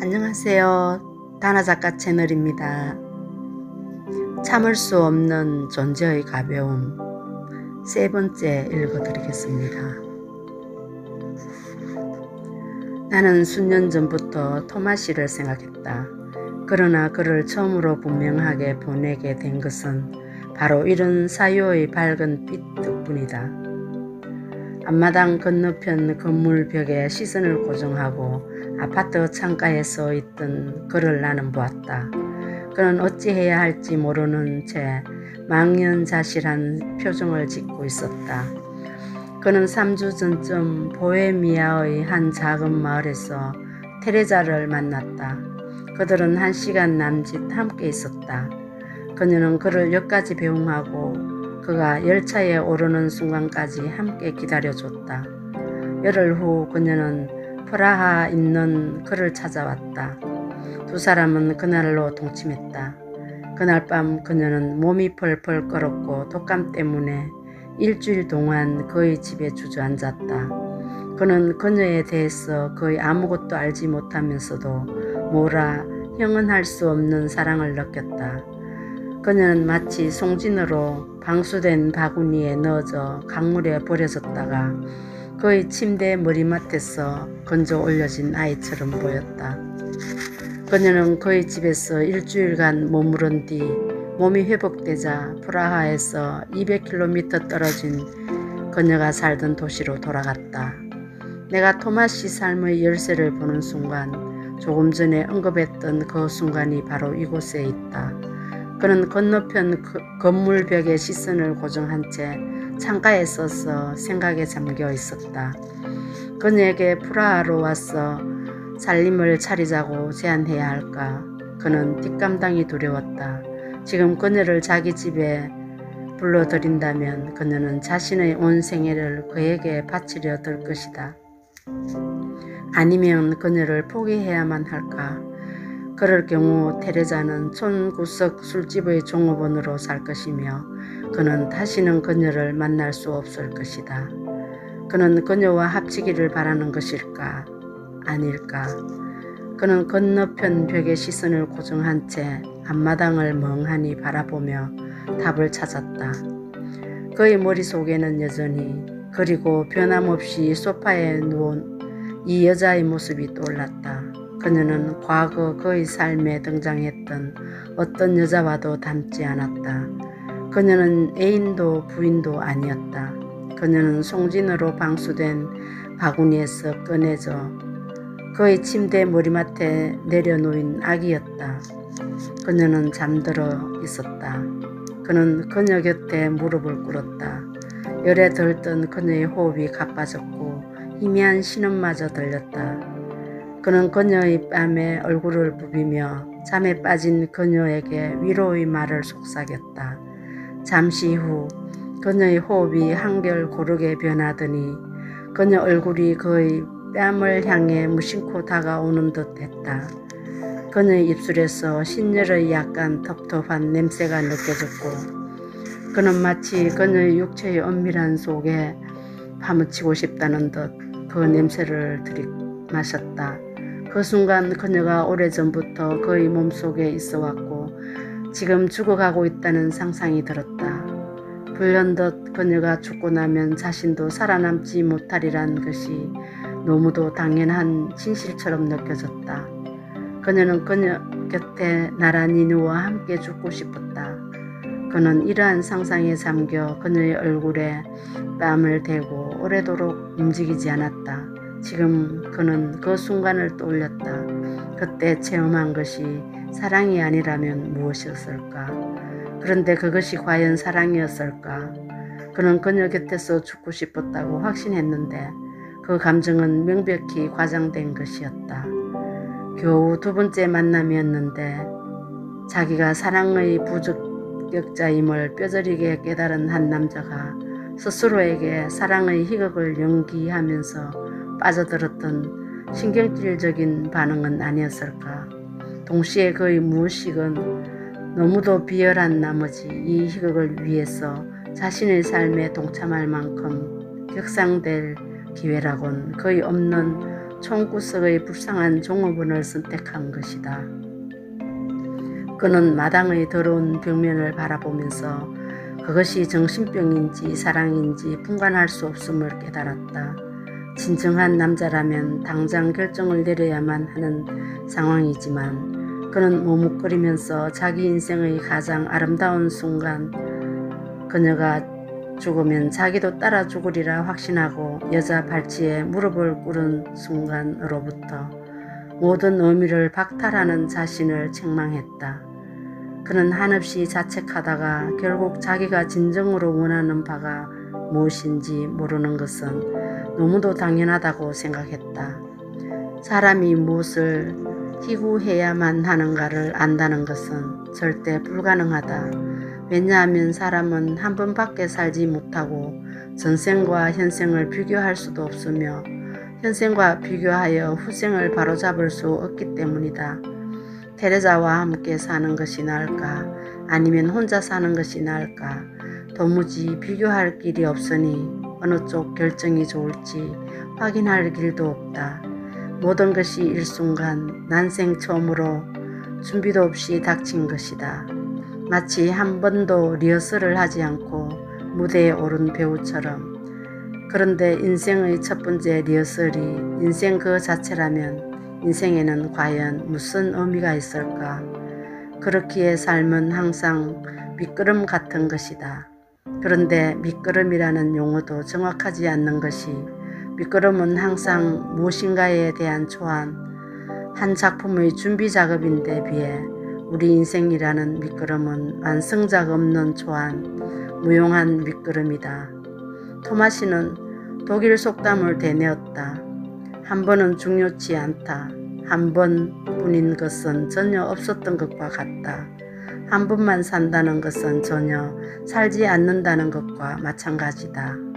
안녕하세요. 다나작가 채널입니다. 참을 수 없는 존재의 가벼움 세 번째 읽어드리겠습니다. 나는 수년 전부터 토마시를 생각했다. 그러나 그를 처음으로 분명하게 보내게 된 것은 바로 이런 사유의 밝은 빛 덕분이다. 앞마당 건너편 건물 벽에 시선을 고정하고 아파트 창가에 서 있던 그를 나는 보았다. 그는 어찌해야 할지 모르는 채 망연자실한 표정을 짓고 있었다. 그는 3주 전쯤 보헤미아의 한 작은 마을에서 테레자를 만났다. 그들은 1시간 남짓 함께 있었다. 그녀는 그를 역까지 배웅하고 그가 열차에 오르는 순간까지 함께 기다려줬다. 열흘 후 그녀는 프라하 있는 그를 찾아왔다. 두 사람은 그날로 동침했다. 그날 밤 그녀는 몸이 펄펄 끓었고 독감 때문에 일주일 동안 그의 집에 주저앉았다. 그는 그녀에 대해서 거의 아무것도 알지 못하면서도 뭐라 형언할 수 없는 사랑을 느꼈다. 그녀는 마치 송진으로 방수된 바구니에 넣어져 강물에 버려졌다가 그의 침대 머리맡에서 건져 올려진 아이처럼 보였다. 그녀는 그의 집에서 일주일간 머무른 뒤 몸이 회복되자 프라하에서 200km 떨어진 그녀가 살던 도시로 돌아갔다. 내가 토마시 삶의 열쇠를 보는 순간, 조금 전에 언급했던 그 순간이 바로 이곳에 있다. 그는 건너편 건물 벽에 시선을 고정한 채 창가에 서서 생각에 잠겨 있었다. 그녀에게 프라하로 와서 살림을 차리자고 제안해야 할까? 그는 뒷감당이 두려웠다. 지금 그녀를 자기 집에 불러들인다면 그녀는 자신의 온 생애를 그에게 바치려 들 것이다. 아니면 그녀를 포기해야만 할까? 그럴 경우 테레자는 촌구석 술집의 종업원으로 살 것이며 그는 다시는 그녀를 만날 수 없을 것이다. 그는 그녀와 합치기를 바라는 것일까? 아닐까? 그는 건너편 벽에 시선을 고정한 채 앞마당을 멍하니 바라보며 답을 찾았다. 그의 머릿속에는 여전히 그리고 변함없이 소파에 누운 이 여자의 모습이 떠올랐다. 그녀는 과거 그의 삶에 등장했던 어떤 여자와도 닮지 않았다. 그녀는 애인도 부인도 아니었다. 그녀는 송진으로 방수된 바구니에서 꺼내져 그의 침대 머리맡에 내려놓인 아기였다. 그녀는 잠들어 있었다. 그는 그녀 곁에 무릎을 꿇었다. 열에 들뜬 그녀의 호흡이 가빠졌고 희미한 신음마저 들렸다. 그는 그녀의 뺨에 얼굴을 부비며 잠에 빠진 그녀에게 위로의 말을 속삭였다. 잠시 후 그녀의 호흡이 한결 고르게 변하더니 그녀 얼굴이 그의 뺨을 향해 무심코 다가오는 듯 했다. 그녀의 입술에서 신열의 약간 텁텁한 냄새가 느껴졌고 그는 마치 그녀의 육체의 은밀한 속에 파묻히고 싶다는 듯 그 냄새를 들이마셨다. 그 순간 그녀가 오래전부터 그의 몸속에 있어 왔고 지금 죽어가고 있다는 상상이 들었다. 불현듯 그녀가 죽고 나면 자신도 살아남지 못하리란 것이 너무도 당연한 진실처럼 느껴졌다. 그녀는 그녀 곁에 나란히 누워 함께 죽고 싶었다. 그는 이러한 상상에 잠겨 그녀의 얼굴에 뺨을 대고 오래도록 움직이지 않았다. 지금 그는 그 순간을 떠올렸다. 그때 체험한 것이 사랑이 아니라면 무엇이었을까? 그런데 그것이 과연 사랑이었을까? 그는 그녀 곁에서 죽고 싶었다고 확신했는데 그 감정은 명백히 과장된 것이었다. 겨우 두 번째 만남이었는데 자기가 사랑의 부적격자임을 뼈저리게 깨달은 한 남자가 스스로에게 사랑의 희극을 연기하면서 빠져들었던 신경질적인 반응은 아니었을까. 동시에 그의 무의식은 너무도 비열한 나머지 이 희극을 위해서 자신의 삶에 동참할 만큼 격상될 기회라곤 거의 없는 총구석의 불쌍한 종업원을 선택한 것이다. 그는 마당의 더러운 벽면을 바라보면서 그것이 정신병인지 사랑인지 분간할 수 없음을 깨달았다. 진정한 남자라면 당장 결정을 내려야만 하는 상황이지만 그는 머뭇거리면서 자기 인생의 가장 아름다운 순간, 그녀가 죽으면 자기도 따라 죽으리라 확신하고 여자 발치에 무릎을 꿇은 순간으로부터 모든 의미를 박탈하는 자신을 책망했다. 그는 한없이 자책하다가 결국 자기가 진정으로 원하는 바가 무엇인지 모르는 것은 너무도 당연하다고 생각했다. 사람이 무엇을 희구해야만 하는가를 안다는 것은 절대 불가능하다. 왜냐하면 사람은 한 번밖에 살지 못하고 전생과 현생을 비교할 수도 없으며 현생과 비교하여 후생을 바로잡을 수 없기 때문이다. 테레자와 함께 사는 것이 나을까? 아니면 혼자 사는 것이 나을까? 도무지 비교할 길이 없으니 어느 쪽 결정이 좋을지 확인할 길도 없다. 모든 것이 일순간 난생 처음으로 준비도 없이 닥친 것이다. 마치 한 번도 리허설을 하지 않고 무대에 오른 배우처럼. 그런데 인생의 첫 번째 리허설이 인생 그 자체라면 인생에는 과연 무슨 의미가 있을까? 그렇기에 삶은 항상 밑거름 같은 것이다. 그런데 밑거름이라는 용어도 정확하지 않는 것이, 밑거름은 항상 무엇인가에 대한 초안, 한 작품의 준비 작업인데 비해 우리 인생이라는 밑거름은 완성작 없는 초안, 무용한 밑거름이다. 토마시는 독일 속담을 되뇌었다. 한 번은 중요치 않다. 한 번뿐인 것은 전혀 없었던 것과 같다. 한 번만 산다는 것은 전혀 살지 않는다는 것과 마찬가지다.